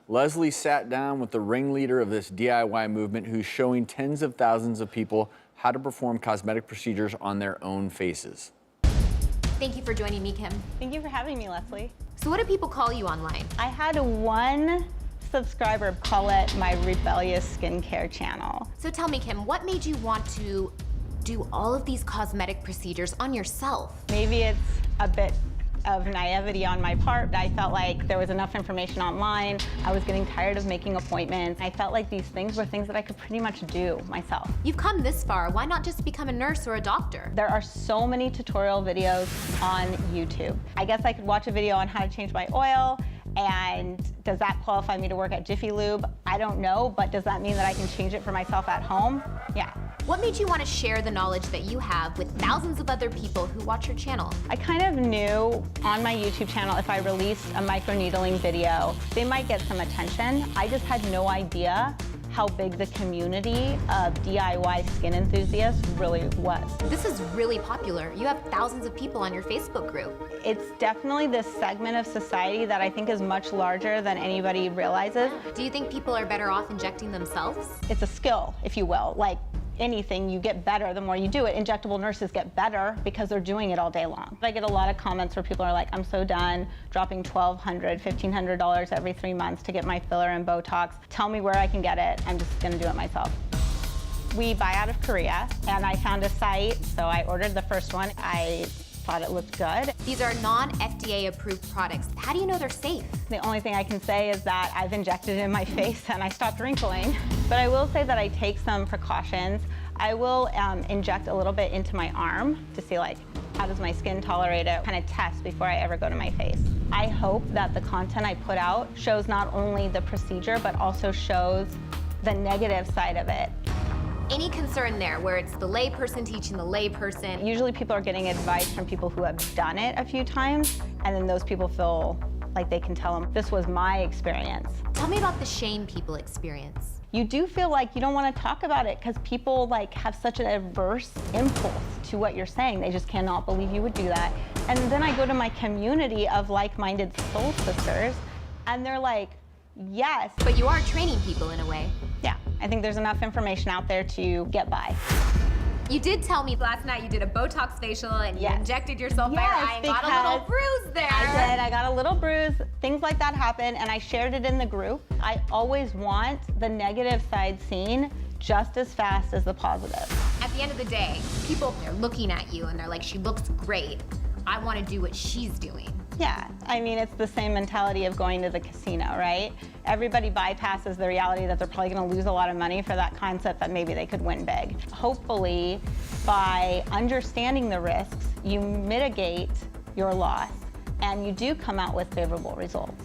Leslie sat down with the ringleader of this DIY movement who's showing tens of thousands of people how to perform cosmetic procedures on their own faces. Thank you for joining me, Kim. Thank you for having me, Leslie. So what do people call you online? I had one subscriber call it my rebellious skincare channel. So tell me, Kim, what made you want to do all of these cosmetic procedures on yourself? Maybe it's a bit of naivety on my part. I felt like there was enough information online. I was getting tired of making appointments. I felt like these things were things that I could pretty much do myself. You've come this far. Why not just become a nurse or a doctor? There are so many tutorial videos on YouTube. I guess I could watch a video on how to change my oil, and does that qualify me to work at Jiffy Lube? I don't know, but does that mean that I can change it for myself at home? Yeah. What made you want to share the knowledge that you have with thousands of other people who watch your channel? I kind of knew on my YouTube channel if I released a microneedling video, they might get some attention. I just had no idea how big the community of DIY skin enthusiasts really was. This is really popular. You have thousands of people on your Facebook group. It's definitely this segment of society that I think is much larger than anybody realizes. Do you think people are better off injecting themselves? It's a skill, if you will. Like anything, you get better the more you do it. Injectable nurses get better because they're doing it all day long. I get a lot of comments where people are like, I'm so done dropping $1,200, $1,500 every 3 months to get my filler and Botox. Tell me where I can get it. I'm just gonna do it myself. We buy out of Korea, and I found a site, so I ordered the first one. I thought it looked good. These are non-FDA approved products. How do you know they're safe? The only thing I can say is that I've injected it in my face and I stopped wrinkling. But I will say that I take some precautions. I will inject a little bit into my arm to see like, how does my skin tolerate it, kind of test before I ever go to my face. I hope that the content I put out shows not only the procedure, but also shows the negative side of it. Any concern there where it's the layperson teaching the layperson? Usually people are getting advice from people who have done it a few times, and then those people feel like they can tell them, this was my experience. Tell me about the shame people experience. You do feel like you don't want to talk about it because people like have such an adverse impulse to what you're saying. They just cannot believe you would do that. And then I go to my community of like-minded soul sisters, and they're like, yes. But you are training people in a way. Yeah, I think there's enough information out there to get by. You did tell me last night you did a Botox facial and you injected yourself by your eye and got a little bruise there. I did, I got a little bruise. Things like that happen, and I shared it in the group. I always want the negative side seen just as fast as the positive. At the end of the day, people are looking at you and they're like, she looks great. I want to do what she's doing. Yeah, I mean, it's the same mentality of going to the casino, right? Everybody bypasses the reality that they're probably gonna lose a lot of money for that concept that maybe they could win big. Hopefully, by understanding the risks, you mitigate your loss and you do come out with favorable results.